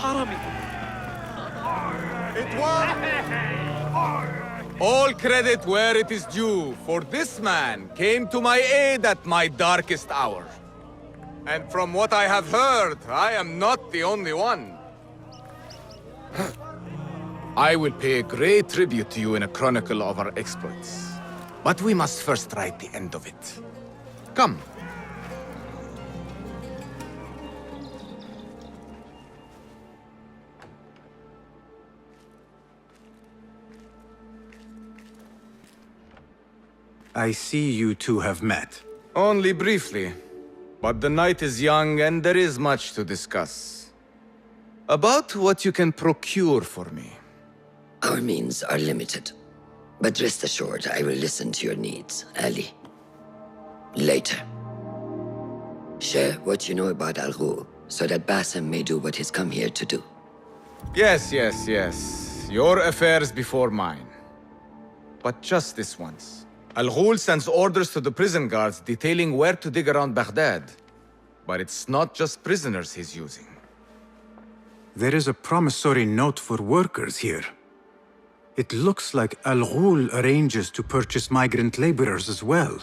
حرمي. It was all credit where it is due, for this man came to my aid at my darkest hour. And from what I have heard, I am not the only one. I will pay a great tribute to you in a chronicle of our exploits. But we must first write the end of it. Come. I see you two have met. Only briefly. But the night is young and there is much to discuss. About what you can procure for me. Our means are limited. But rest assured, I will listen to your needs, Ali. Later. Share what you know about Al-Ghul, so that Bassem may do what he's come here to do. Yes. Your affairs before mine. But just this once. Al-Ghul sends orders to the prison guards detailing where to dig around Baghdad. But it's not just prisoners he's using. There is a promissory note for workers here. It looks like Al-Ghul arranges to purchase migrant laborers as well.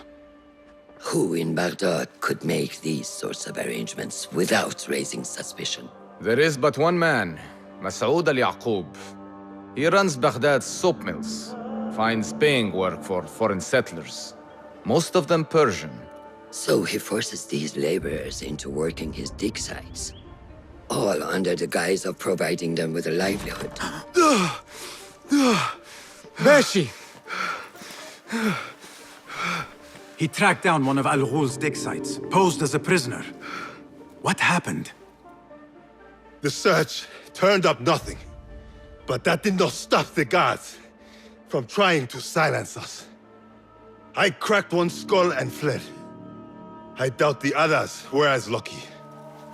Who in Baghdad could make these sorts of arrangements without raising suspicion? There is but one man, Masoud al-Yaqub. He runs Baghdad's soap mills, finds paying work for foreign settlers, most of them Persian. So he forces these laborers into working his dig sites, all under the guise of providing them with a livelihood. Beshi! He tracked down one of Al-Ghul's dig sites, posed as a prisoner. What happened? The search turned up nothing. But that did not stop the guards from trying to silence us. I cracked one skull and fled. I doubt the others were as lucky.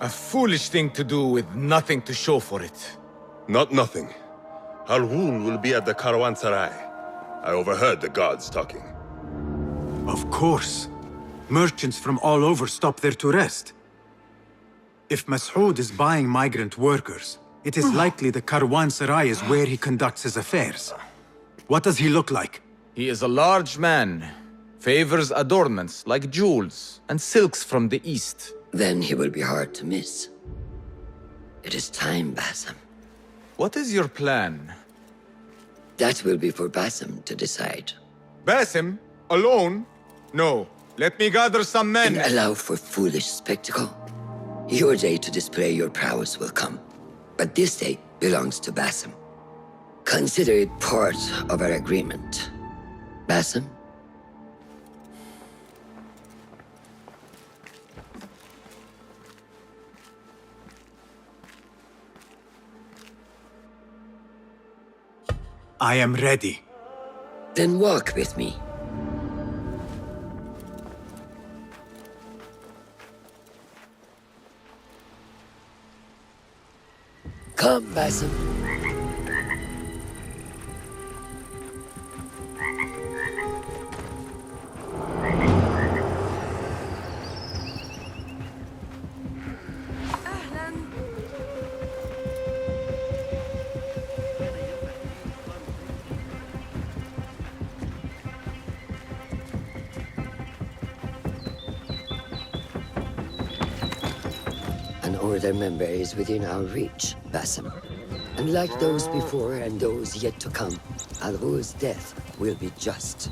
A foolish thing to do with nothing to show for it. Not nothing. Al-Ghul will be at the Caravanserai. I overheard the guards talking. Of course. Merchants from all over stop there to rest. If Masoud is buying migrant workers, it is likely the Caravanserai is where he conducts his affairs. What does he look like? He is a large man, favors adornments like jewels and silks from the east. Then he will be hard to miss. It is time, Bassem. What is your plan? That will be for Bassem to decide. Basim? Alone? No. Let me gather some men. And allow for foolish spectacle. Your day to display your prowess will come. But this day belongs to Bassem. Consider it part of our agreement. Bassem? I am ready. Then walk with me. Come, Bassem. An order member is within our reach, Bassem. And like those before and those yet to come, Al-Ghul's death will be just.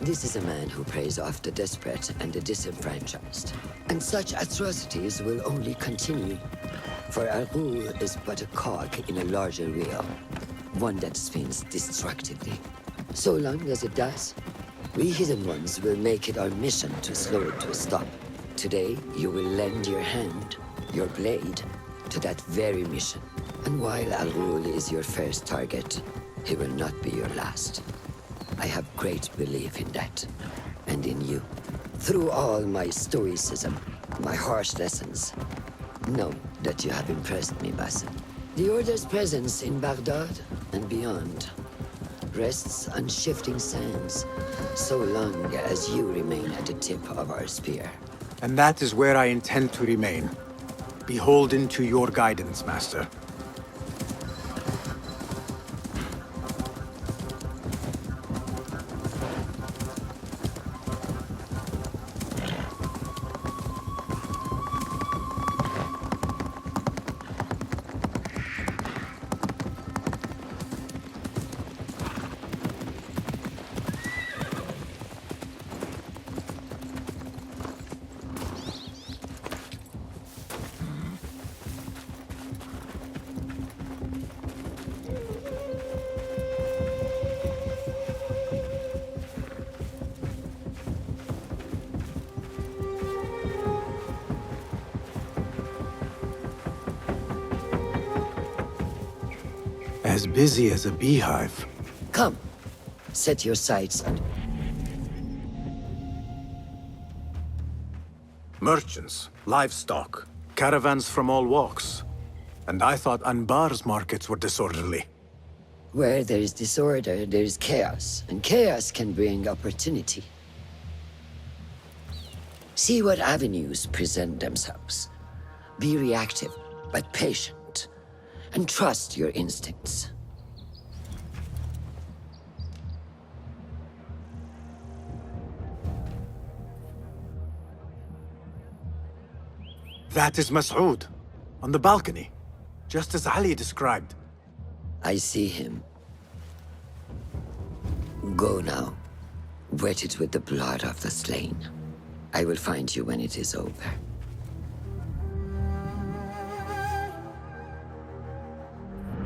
This is a man who preys off the desperate and the disenfranchised. And such atrocities will only continue. For Al-Ghul is but a cog in a larger wheel, one that spins destructively. So long as it does, we hidden ones will make it our mission to slow it to a stop. Today, you will lend your hand, your blade, to that very mission. And while Al-Ghul is your first target, he will not be your last. I have great belief in that, and in you. Through all my stoicism, my harsh lessons, know that you have impressed me, Bassem. The Order's presence in Baghdad and beyond rests on shifting sands, so long as you remain at the tip of our spear. And that is where I intend to remain. Beholden to your guidance, Master. as busy as a beehive. Come, set your sights on... Merchants, livestock, caravans from all walks. And I thought Anbar's markets were disorderly. Where there is disorder, there is chaos, and chaos can bring opportunity. See what avenues present themselves. Be reactive, but patient, and trust your instincts. That is Mas'ud, on the balcony, just as Ali described. I see him. Go now. Wet it with the blood of the slain. I will find you when it is over.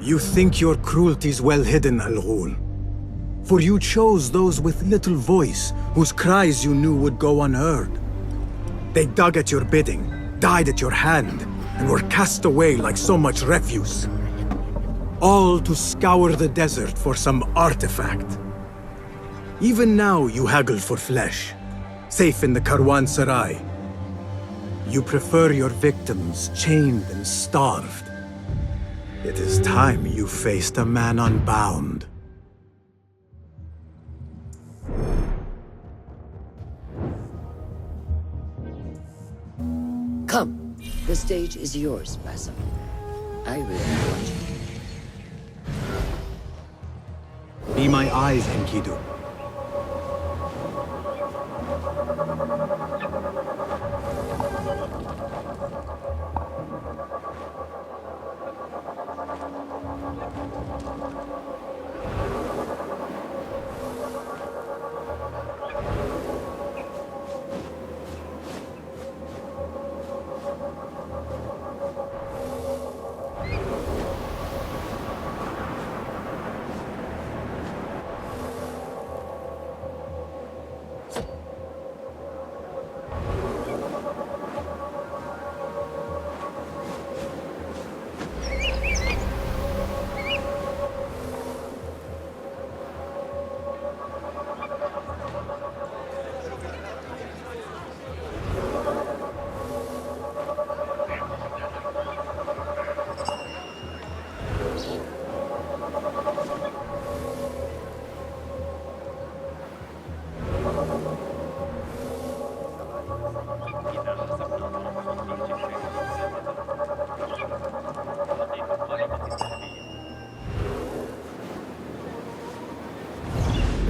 You think your cruelty's well hidden, Al-Ghul. For you chose those with little voice, whose cries you knew would go unheard. They dug at your bidding, died at your hand, and were cast away like so much refuse. All to scour the desert for some artifact. Even now you haggle for flesh, safe in the Karwansarai. You prefer your victims chained and starved. It is time you faced a man unbound. Come, the stage is yours, Basim. I will watch you. Be my eyes, Enkidu.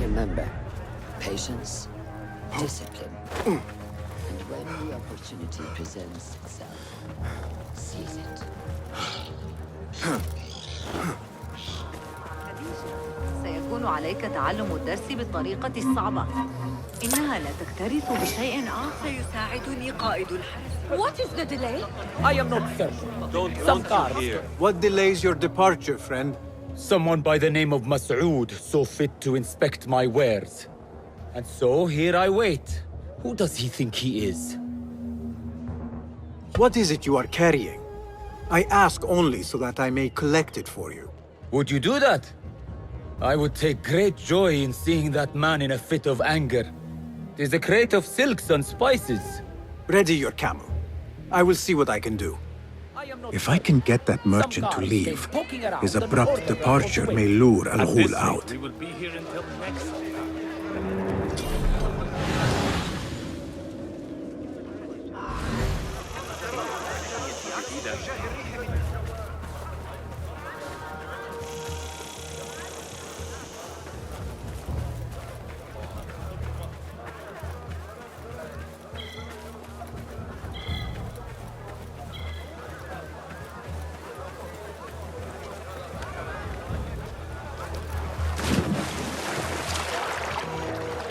Remember, patience, discipline, and when the opportunity presents itself, seize it. سيكون عليك تعلم الدرس بالطريقة الصعبة. إنها لا تكترث بشيء آخر. سيساعدني قائد الحرس. What is the delay? I am not certain. Some cars. What delays your departure, friend? Someone by the name of Mas'ud saw fit to inspect my wares. And so here I wait. Who does he think he is? What is it you are carrying? I ask only so that I may collect it for you. Would you do that? I would take great joy in seeing that man in a fit of anger. It is a crate of silks and spices. Ready your camel. I will see what I can do. If I can get that merchant to leave, his abrupt departure may lure Al-Ghul out. We will be here until next.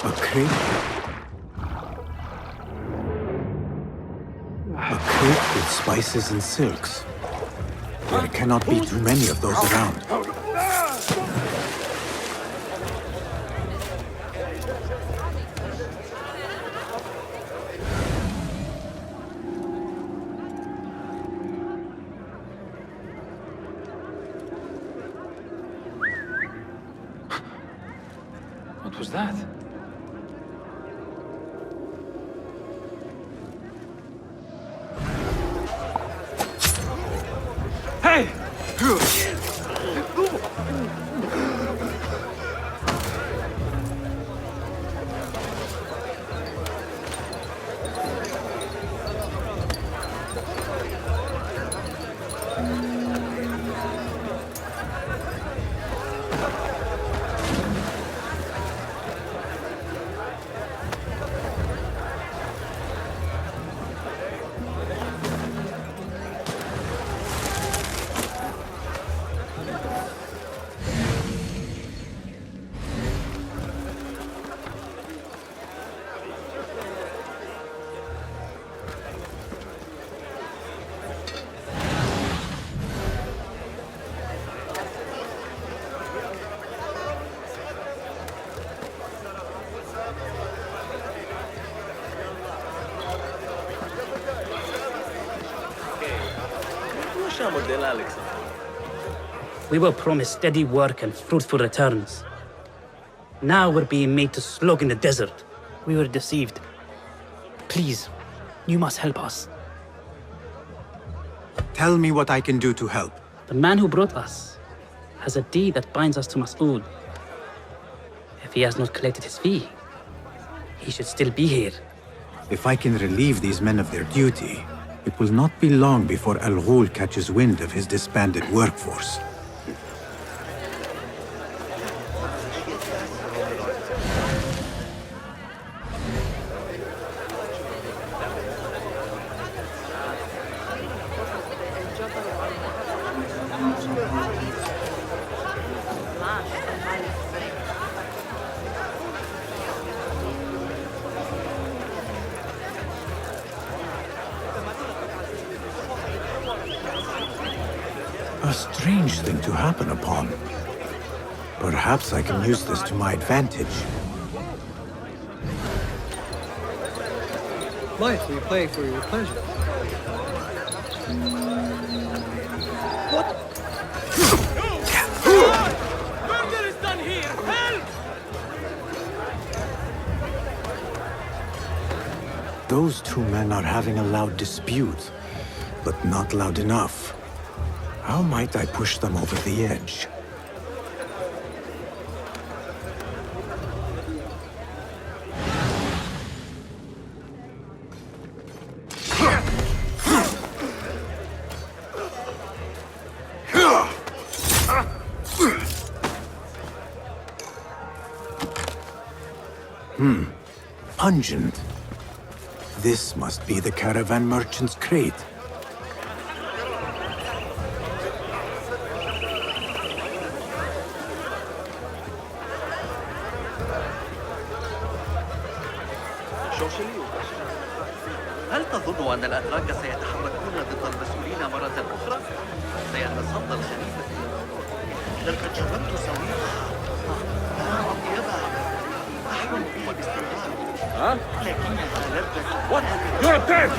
A crate? A crate with spices and silks. There cannot be too many of those around. What was that? Hey! We were promised steady work and fruitful returns. Now we're being made to slog in the desert. We were deceived. Please, you must help us. Tell me what I can do to help. The man who brought us has a deed that binds us to Mas'ud. If he has not collected his fee, he should still be here. If I can relieve these men of their duty, it will not be long before Al Ghul catches wind of his disbanded workforce. A strange thing to happen upon. Perhaps I can use this to my advantage. Life, we play for your pleasure. Murder is done here! Help! Those two men are having a loud dispute, but not loud enough. How might I push them over the edge? Pungent. This must be the caravan merchant's crate. هل تظن أن الأتراك سيتحركون ضد المسؤولين مرة أخرى؟ سيتصدى الخليفة. لقد جربت سويقها. ما أطيبها. أحلم بها باستمرار. لكنها لذة. What? You're dead!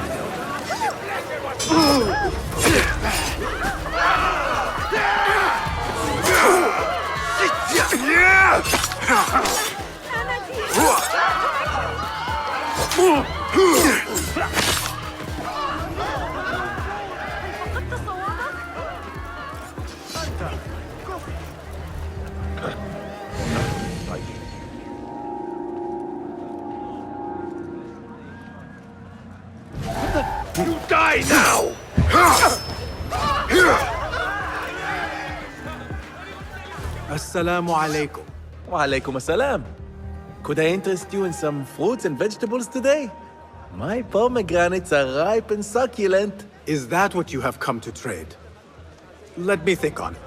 You die now! Assalamu alaikum. Wa alaikum assalam. Could I interest you in some fruits and vegetables today? My pomegranates are ripe and succulent. Is that what you have come to trade? Let me think on it.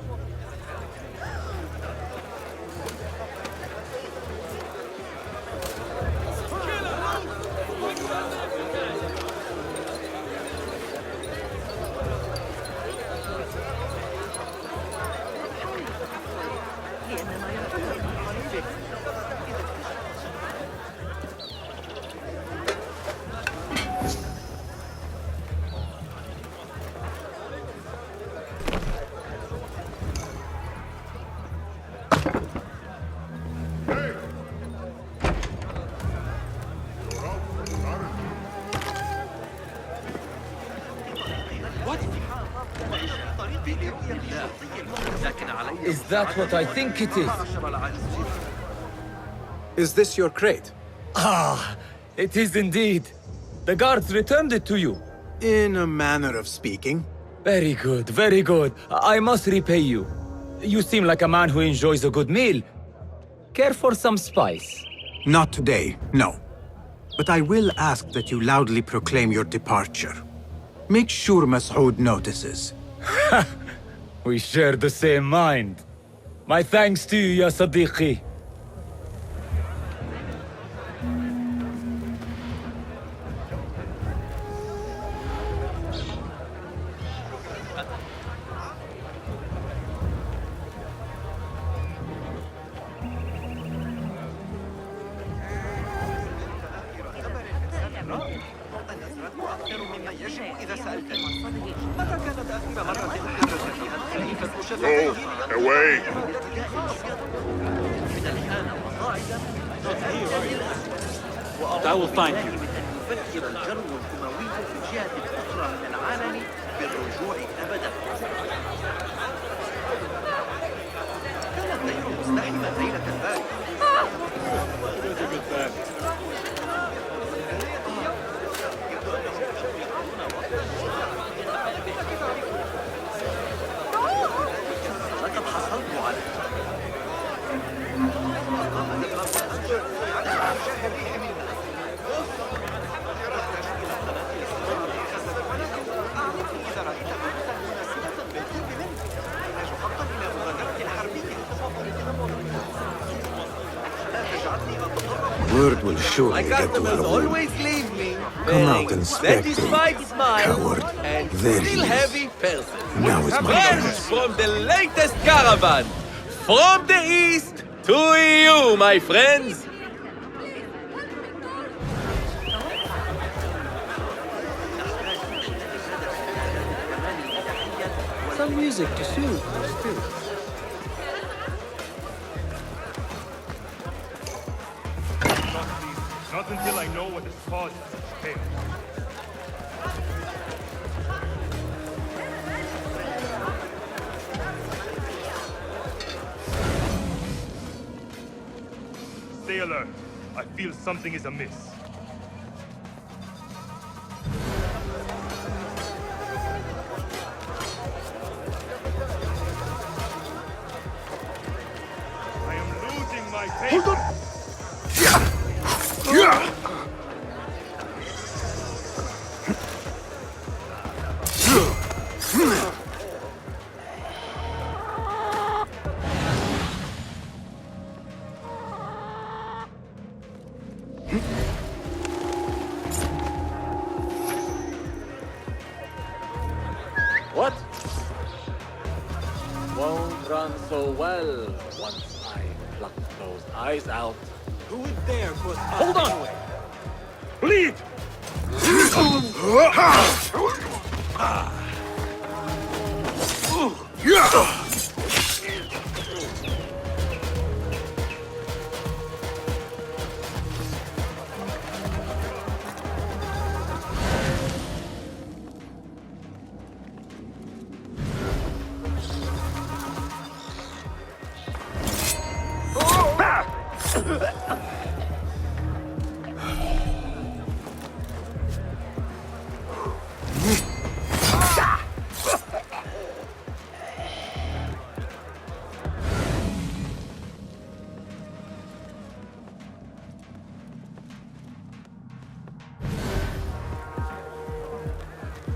that what I think it is? Is this your crate? Ah, it is indeed. The guards returned it to you. In a manner of speaking. Very good, very good. I must repay you. You seem like a man who enjoys a good meal. Care for some spice? Not today, no. But I will ask that you loudly proclaim your departure. Make sure Mas'ud notices. We share the same mind. My thanks to you, ya Sadiqi. Away! I will find you. يفكر الجرو الأموي في الجهة الأخرى من العالم بالرجوع أبدا. كان الليل مزدحما ليلة البارحة. لقد حصلت على Word will surely My get to customers Al-Ghul. always leave me Come out, wearing inspector. satisfied smile Coward. and There he still is. heavy person. Now is my Fresh chance. from the latest caravan, from the east to you, my friends. Some music to soothe my spirit. Not until I know what has caused such pain. Stay alert. I feel something is amiss. I am losing my patience. What? Won't run so well once I pluck those eyes out. Who would dare put Hold on! Bleed!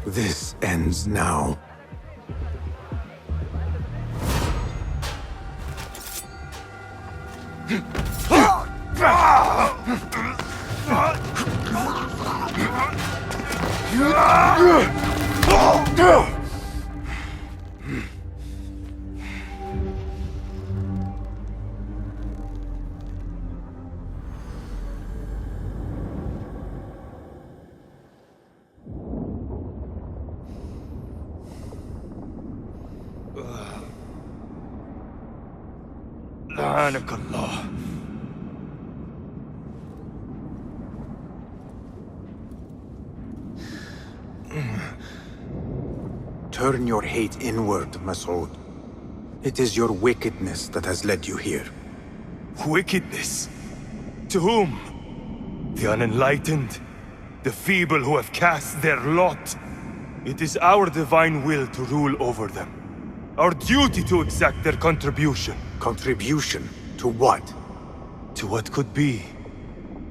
This ends now. لعنك الله. Turn your hate inward, Mas'ud. It is your wickedness that has led you here. Wickedness? To whom? The unenlightened? The feeble who have cast their lot? It is our divine will to rule over them. Our duty to exact their contribution. Contribution? To what? To what could be.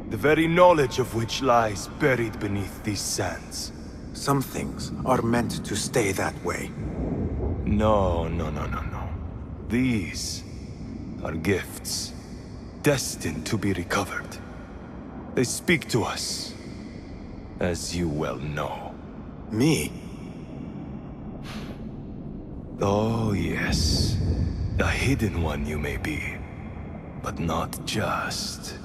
The very knowledge of which lies buried beneath these sands. Some things are meant to stay that way. No. These are gifts, destined to be recovered. They speak to us, as you well know. Me? Oh, yes. A hidden one you may be, but not just.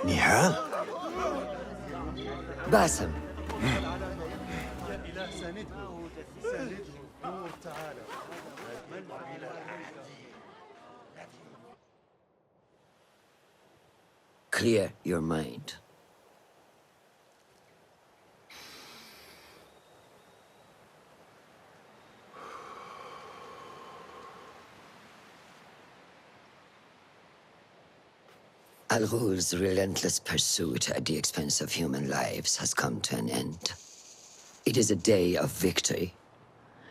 Nihal? Basim. Clear your mind. Al-Ghul's relentless pursuit at the expense of human lives has come to an end. It is a day of victory,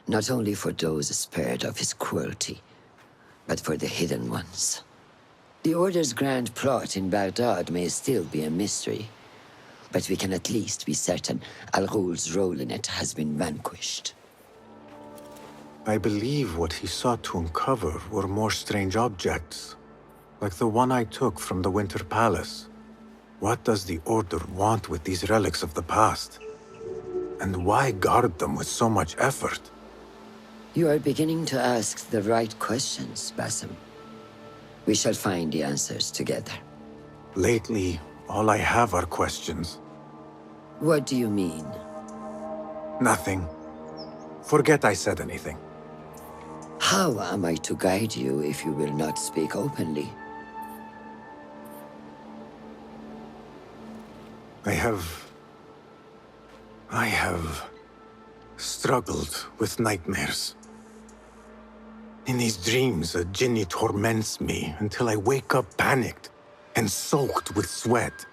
not only for those spared of his cruelty, but for the hidden ones. The Order's grand plot in Baghdad may still be a mystery, but we can at least be certain Al-Ghul's role in it has been vanquished. I believe what he sought to uncover were more strange objects, like the one I took from the Winter Palace. What does the Order want with these relics of the past? And why guard them with so much effort? You are beginning to ask the right questions, Basim. We shall find the answers together. Lately, all I have are questions. What do you mean? Nothing. Forget I said anything. How am I to guide you if you will not speak openly? I have struggled with nightmares. In these dreams, a jinni torments me until I wake up panicked and soaked with sweat.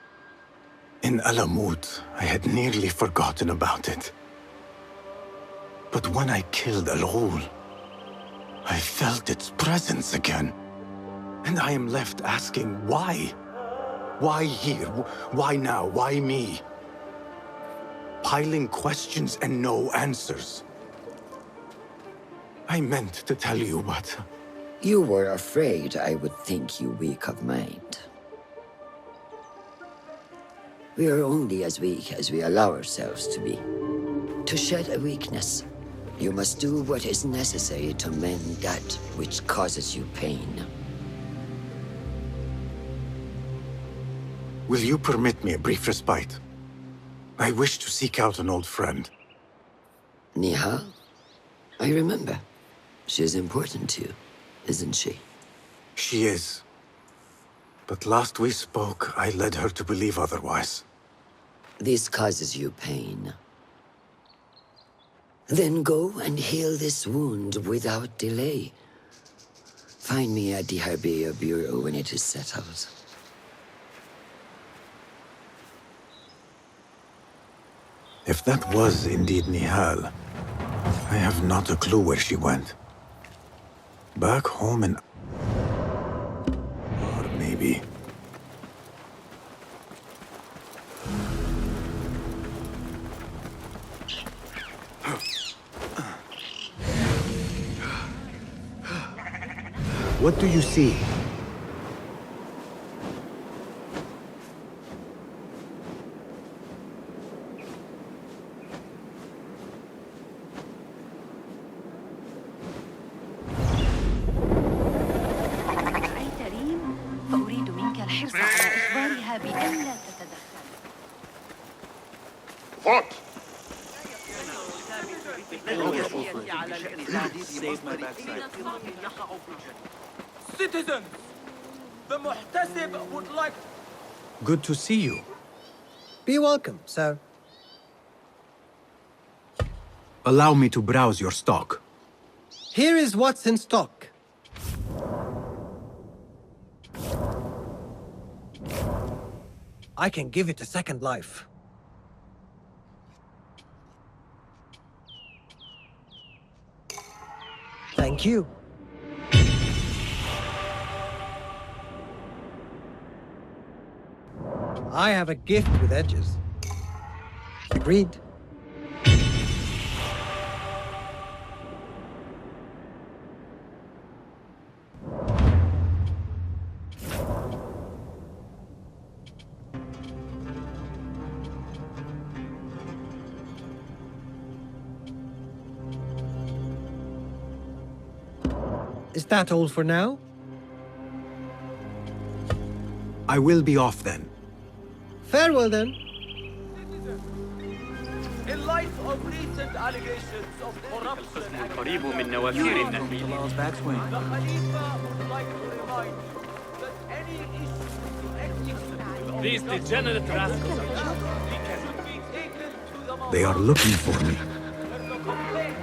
In Alamut, I had nearly forgotten about it. But when I killed Al-Ghul, I felt its presence again. And I am left asking why? Why here? Why now? Why me? Piling questions and no answers. I meant to tell you, but... You were afraid I would think you weak of mind. We are only as weak as we allow ourselves to be. To shed a weakness, you must do what is necessary to mend that which causes you pain. Will you permit me a brief respite? I wish to seek out an old friend. Nihal? I remember. She is important to you, isn't she? She is. But last we spoke, I led her to believe otherwise. This causes you pain. Then go and heal this wound without delay. Find me at the Herbier Bureau when it is settled. If that was indeed Nihal, I have not a clue where she went. Back home in... Or maybe... What do you see? فأريد منك الحرص على إخبارها بأن لا تتدخل. What? Citizens, the Muhtasib would like... Good to see you. Be welcome, sir. Allow me to browse your stock. Here is what's in stock. I can give it a second life. Thank you. I have a gift with edges. Agreed. Is that all for now? I will be off then. Farewell then. In light of recent allegations of corruption and قريب من نوافير النخيل. the Khalifa would like to remind you that any issue to execute These degenerate rascals. should be taken to the mouth. They are looking for me. The complaint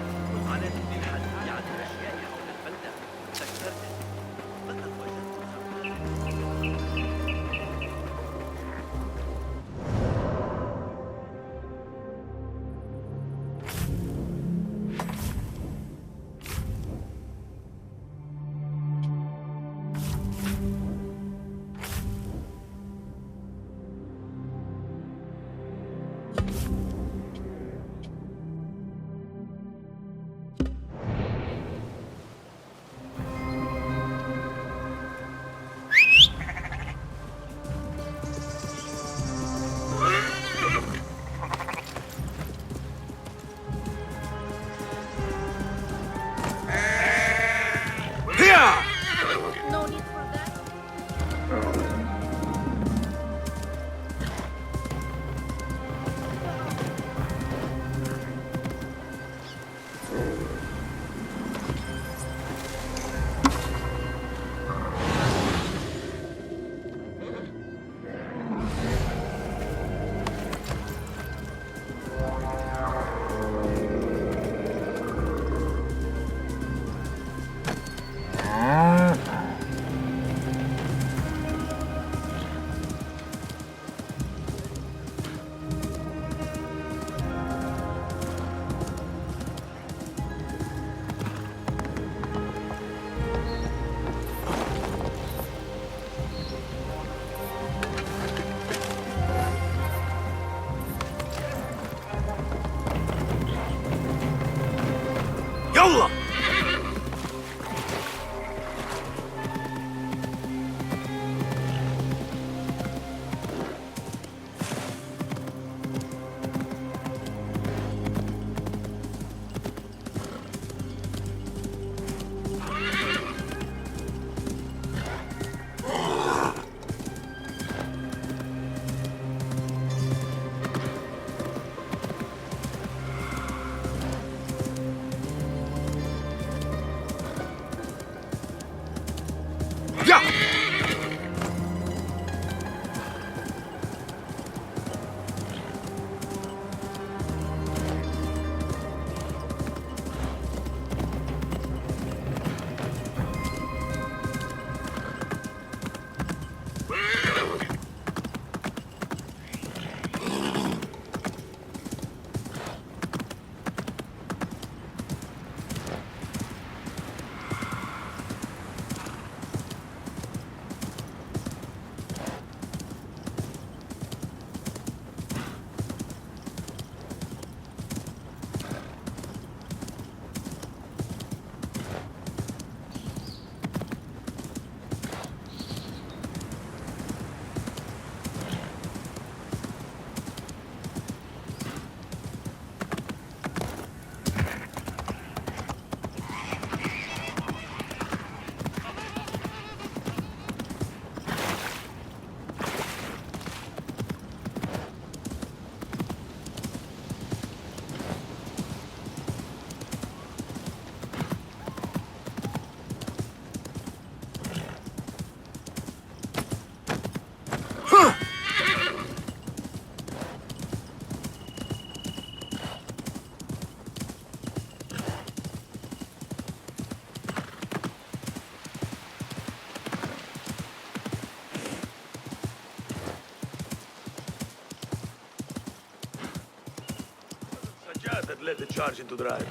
that led the charge into drive.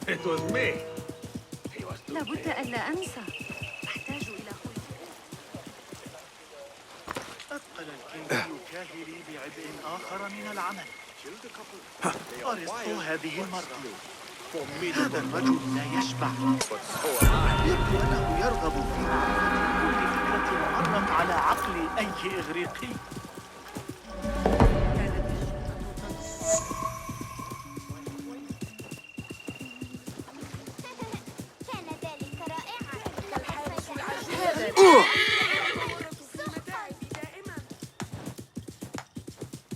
It was me. He was too لابد ألا أنسى. أحتاج إلى أثقل الكينج كاهلي بعبء آخر من العمل. أرسطو هذه المرة. هذا الرجل لا يشبع. يبدو أنه يرغب في كل فكرة مرت على عقل أي إغريقي.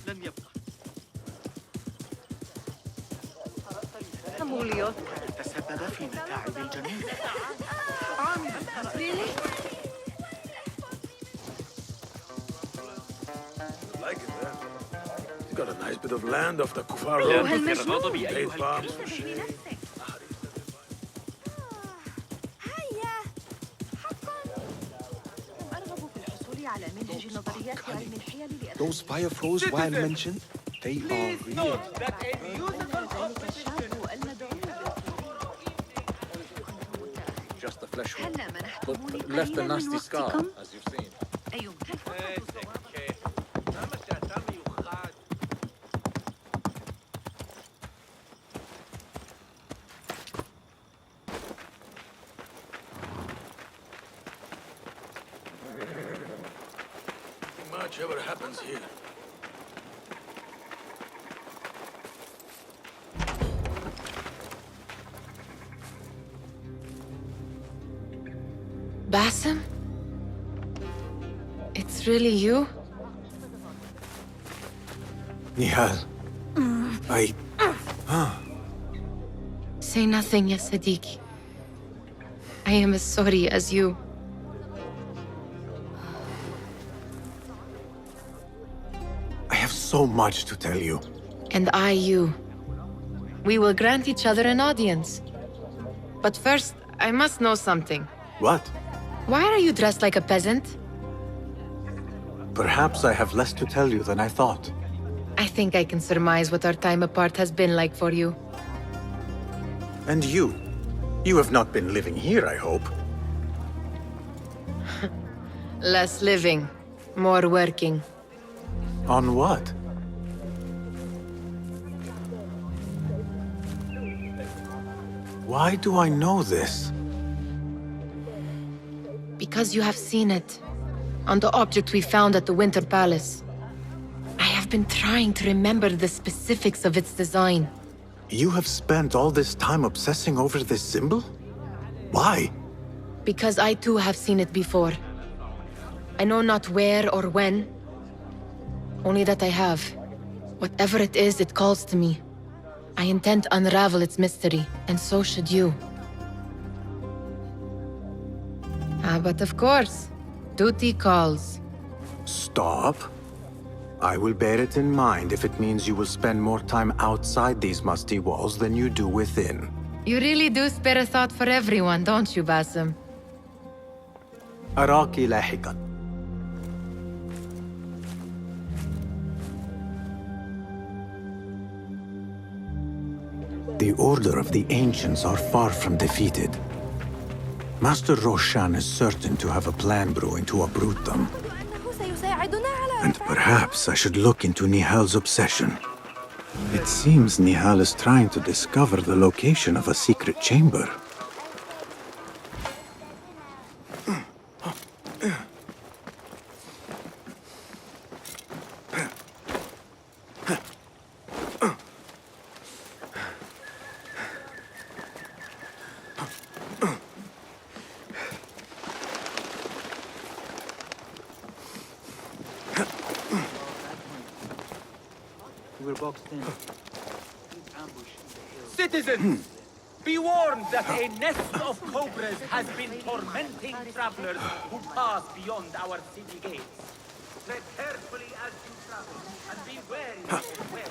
لن يبقى. تسبب في متاعب الجنين. like it there. He's got a nice bit of land off the Kufar Road. Date palms for shade. Those fire flows Wild mentioned, they are real. Just the flesh wound, but left a nasty scar, as you've seen. Much ever happens here. Bassem? It's really you? Nihal. Say nothing, ya Sadiqi. I am as sorry as you. I have so much to tell you. And I you. We will grant each other an audience. But first, I must know something. What? Why are you dressed like a peasant? Perhaps I have less to tell you than I thought. I think I can surmise what our time apart has been like for you. And you? You have not been living here, I hope. Less living, more working. On what? Why do I know this? Because you have seen it. On the object we found at the Winter Palace. I have been trying to remember the specifics of its design. You have spent all this time obsessing over this symbol? Why? Because I too have seen it before. I know not where or when, only that I have. Whatever it is, it calls to me. I intend to unravel its mystery, and so should you. But of course, duty calls. Stop. I will bear it in mind if it means you will spend more time outside these musty walls than you do within. You really do spare a thought for everyone, don't you, Bassem? أراك لاحقاً. The Order of the Ancients are far from defeated. Master Roshan is certain to have a plan brewing to uproot them. And perhaps I should look into Nihal's obsession. It seems Nihal is trying to discover the location of a secret chamber. We're boxed in. Citizens, be warned that a nest of cobras has been tormenting travelers who pass beyond our city gates. Tread carefully as you travel, and be wary of the way.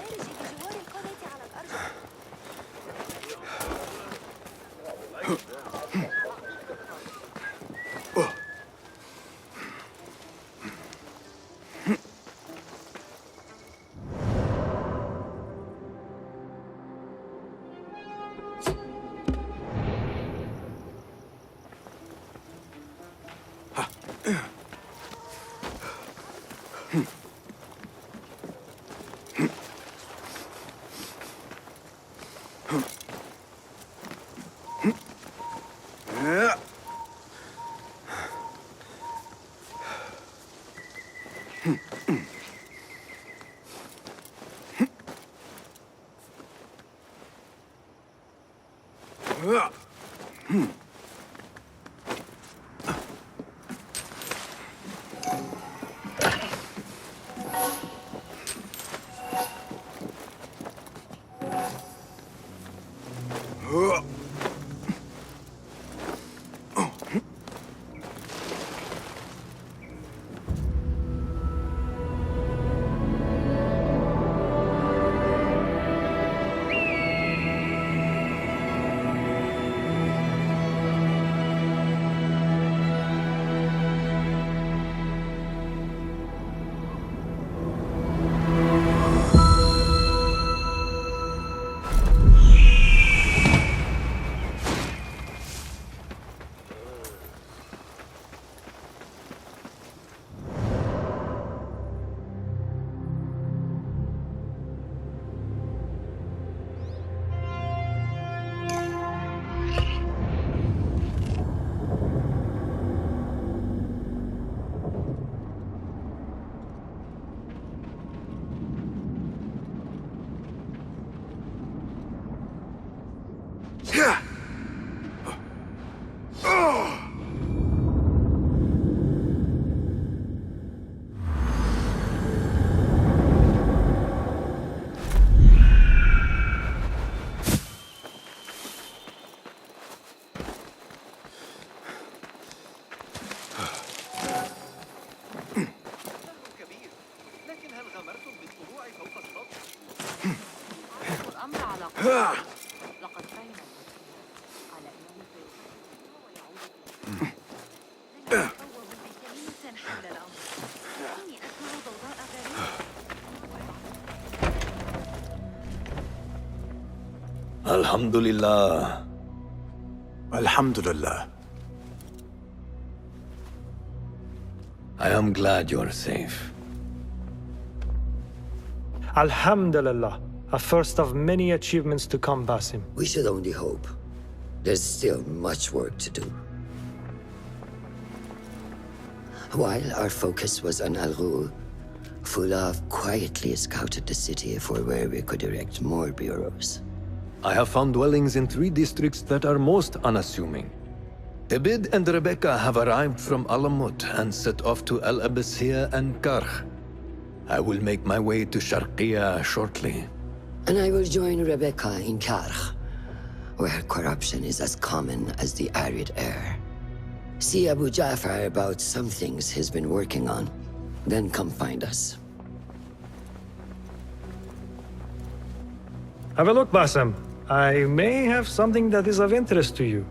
Alhamdulillah. Alhamdulillah. I am glad you're safe. Alhamdulillah. A first of many achievements to come, Basim. We should only hope. There's still much work to do. While our focus was on Al-Ghul, Fulaf quietly scouted the city for where we could erect more bureaus. I have found dwellings in 3 districts that are most unassuming. Tebid and Rebecca have arrived from Alamut and set off to Al Abbasiyah and Karh. I will make my way to Sharqiya shortly. And I will join Rebecca in Karh, where corruption is as common as the arid air. See Abu Ja'far about some things he's been working on. Then come find us. Have a look, Basim. I may have something that is of interest to you.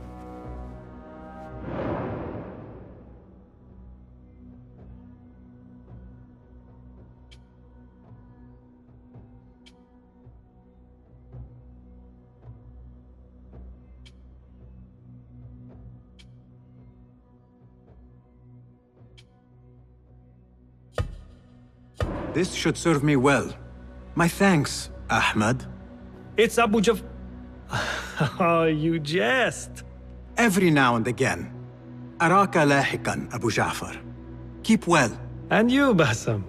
This should serve me well. My thanks, Ahmad. It's Abu Jaf... Oh, you jest. Every now and again. Araka lahikan, Abu Ja'far. Keep well. And you, Basim.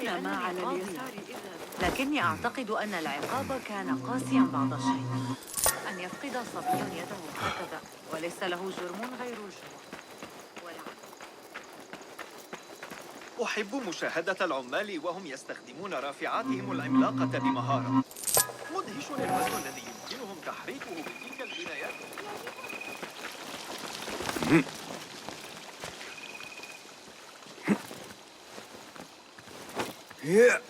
لا ما على اليسار إذن. لكني أعتقد أن العقاب كان قاسيا بعض الشيء. أن يفقد صبي يده هكذا وليس له جرم غير الجوع. أحب مشاهدة العمال وهم يستخدمون رافعاتهم العملاقة بمهارة. مدهش الوزن الذي يمكنهم تحريكه بتلك البنايات. Yeah.